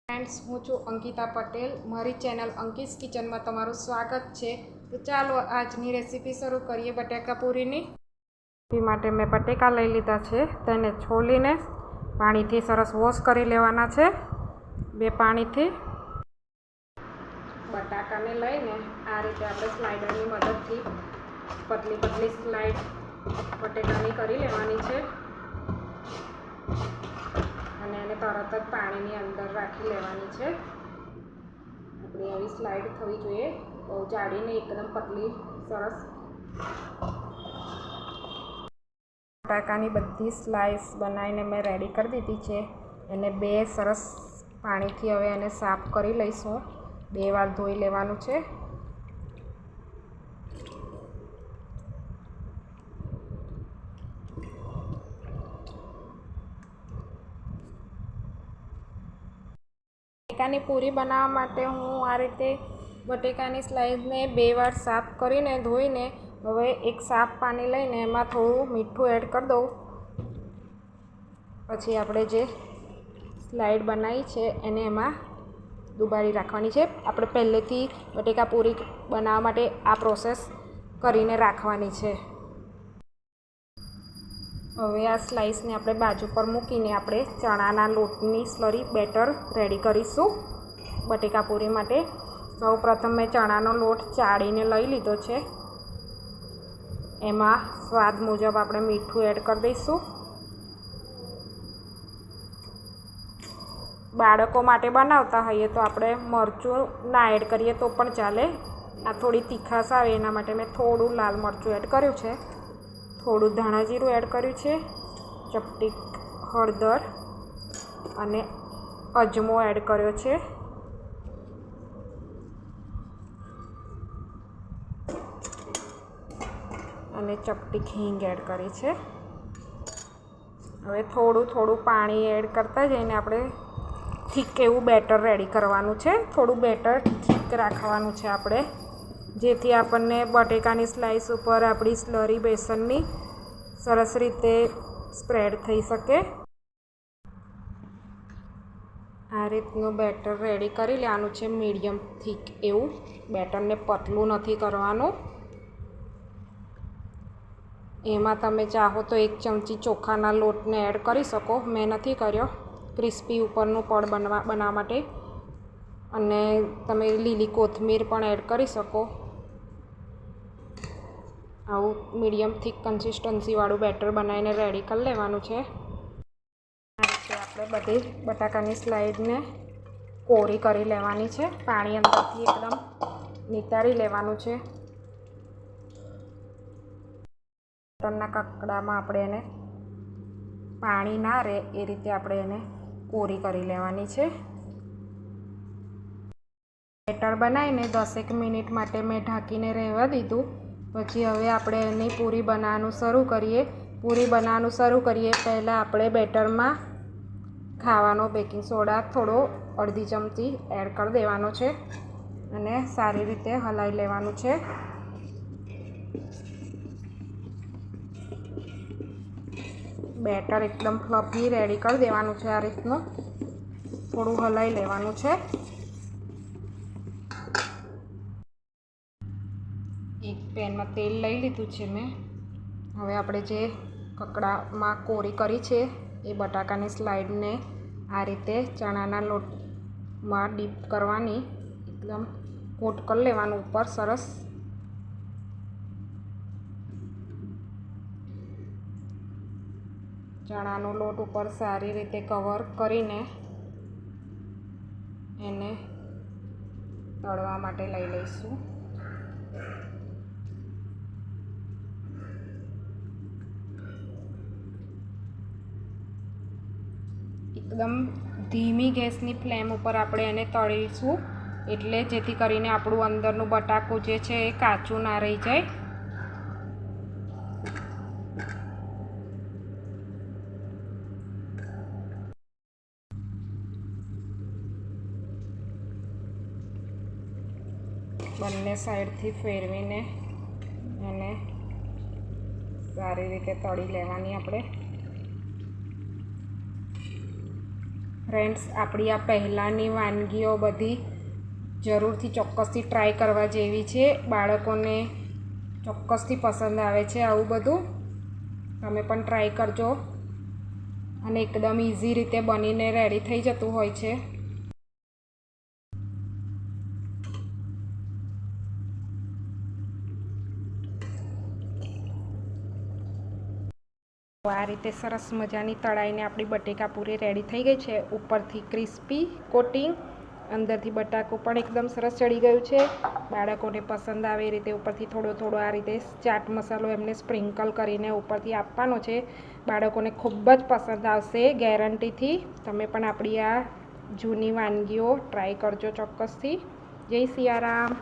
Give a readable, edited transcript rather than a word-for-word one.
Friends, હું છું અંકિતા પટેલ. મારી ચેનલ અંકિસ કિચનમાં તમારું સ્વાગત છે. તો ચાલો આજની રેસીપી શરૂ કરીએ બટેકા પૂરીની. તે માટે મેં બટેકા લઈ લીધા છે. તેને છોલીને પાણીથી સરસ વોશ કરી લેવાના છે. 2 પાણીથી બટાકાને લઈને આ રીતે આપણે સ્લાઇડરની મદદથી પતલી પતલી સ્લાઇડ બટેકાની કરી લેવાની છે અને એને તરત જ પાણીની અંદર રાખી લેવાની છે. આપણી આવી સ્લાઇડ થવી જોઈએ, બહુ જાડી નહીં, એકદમ પતલી. સરસ બટાકાની બધી સ્લાઇસ બનાવીને મેં રેડી કરી દીધી છે. એને 2 સરસ પાણીથી હવે એને સાફ કરી લઈશું. 2 વાર ધોઈ લેવાનું છે. બટેકાની પૂરી બનાવવા માટે હું આ રીતે બટેકાની સ્લાઇસને 2 વાર સાફ કરીને ધોઈને હવે એક સાફ પાણી લઈને એમાં થોડું મીઠું એડ કરી દઉં. પછી આપણે જે સ્લાઇડ બનાવી છે એને એમાં ડુબાડી રાખવાની છે. આપણે પહેલેથી બટેકા પૂરી બનાવવા માટે આ પ્રોસેસ કરીને રાખવાની છે. હવે આ સ્લાઇસને આપણે બાજુ પર મૂકીને આપણે ચણાના લોટની સ્લરી બેટર રેડી કરીશું બટેકા પૂરી માટે. સૌ પ્રથમ મેં ચણાનો લોટ ચાળીને લઈ લીધો છે. એમાં સ્વાદ મુજબ આપણે મીઠું એડ કરી દઈશું. બાળકો માટે બનાવતા હોઈએ તો આપણે મરચું ના એડ કરીએ તો પણ ચાલે. આ થોડી તીખાશ આવે એના માટે મેં થોડું લાલ મરચું એડ કર્યું છે. થોડું ધાણા જીરું એડ કર્યું છે. ચપટી હળદર અને અજમો એડ કર્યો છે. અને ચપટી હિંગ એડ કરી છે. હવે થોડું પાણી એડ કરતા જઈને આપણે થીક એવું બેટર રેડી કરવાનું છે. થોડું બેટર થીક રાખવાનું છે આપણે, જેથી આપણને બટેકાની સ્લાઇસ ઉપર આપણી સ્લરી બેસનની સરસ રીતે સ્પ્રેડ થઈ શકે. આ રીતનું બેટર રેડી કરી લેવાનું છે. મીડિયમ થીક એવું બેટરને પતલું નથી કરવાનું. એમાં તમે ચાહો તો 1 ચમચી ચોખાના લોટને એડ કરી શકો. મેં નથી કર્યો, ક્રિસ્પી ઉપરનું પડ બનાવવા માટે. અને તમે લીલી કોથમીર પણ એડ કરી શકો. આવું મીડિયમ થીક કન્સિસ્ટન્સીવાળું બેટર બનાવીને રેડી કરી લેવાનું છે. આ રીતે આપણે બધી બટાકાની સ્લાઇડને કોરી કરી લેવાની છે. પાણી અંદરથી એકદમ નિતારી લેવાનું છે. બેટરના કકડામાં આપણે એને પાણી ના રહે એ રીતે આપણે એને કોરી કરી લેવાની છે. બેટર બનાવીને 10 મિનિટ માટે મેં ઢાંકીને રહેવા દીધું. પછી હવે આપણે એની પૂરી બનાવવાનું શરૂ કરીએ. પૂરી બનાવવાનું શરૂ કરીએ પહેલાં આપણે બેટરમાં ખાવાનો બેકિંગ સોડા થોડો અડધી ચમચી એડ કરી દેવાનો છે અને સારી રીતે હલાવી લેવાનું છે. બેટર એકદમ ફ્લફી રેડી કરી દેવાનું છે. આ રીતનું થોડું હલાવી લેવાનું છે. એક પેનમાં તેલ લઈ લીધું છે મેં. હવે આપણે જે કકડામાં કોરી કરી છે એ બટાકાની સ્લાઇડને આ રીતે ચણાના લોટમાં ડીપ કરવાની, એકદમ કોટ કરી લેવાનું ઉપર સરસ. ચણાનો લોટ ઉપર સારી રીતે કવર કરીને એને તળવા માટે લઈ લઈશું. એકદમ ધીમી ગેસની ફ્લેમ ઉપર આપણે એને તળીશું, એટલે જેથી કરીને આપણું અંદરનું બટાકું જે છે એ કાચું ના રહી જાય. બંને સાઈડથી ફેરવીને એને સારી રીતે તળી લેવાની આપણે. ફ્રેન્ડ્સ, આપણી આ પહેલાંની વાનગીઓ બધી જરૂરથી ચોક્કસથી ટ્રાય કરવા જેવી છે. બાળકોને ચોક્કસથી પસંદ આવે છે આવું બધું. તમે પણ ટ્રાય કરજો અને એકદમ ઇઝી રીતે બનીને રેડી થઈ જતું હોય છે. આ રીતે સરસ મજાની તળાઈને આપણી બટેકા પૂરી રેડી થઈ ગઈ છે. ઉપરથી ક્રિસ્પી કોટિંગ, અંદરથી બટાકું પણ એકદમ સરસ ચડી ગયું છે. બાળકોને પસંદ આવે એ રીતે ઉપરથી થોડો થોડો આ રીતે ચાટ મસાલો એમને સ્પ્રિંકલ કરીને ઉપરથી આપવાનો છે. બાળકોને ખૂબ જ પસંદ આવશે ગેરંટીથી. તમે પણ આપણી આ જૂની વાનગીઓ ટ્રાય કરજો ચોક્કસથી. જય સિયારામ.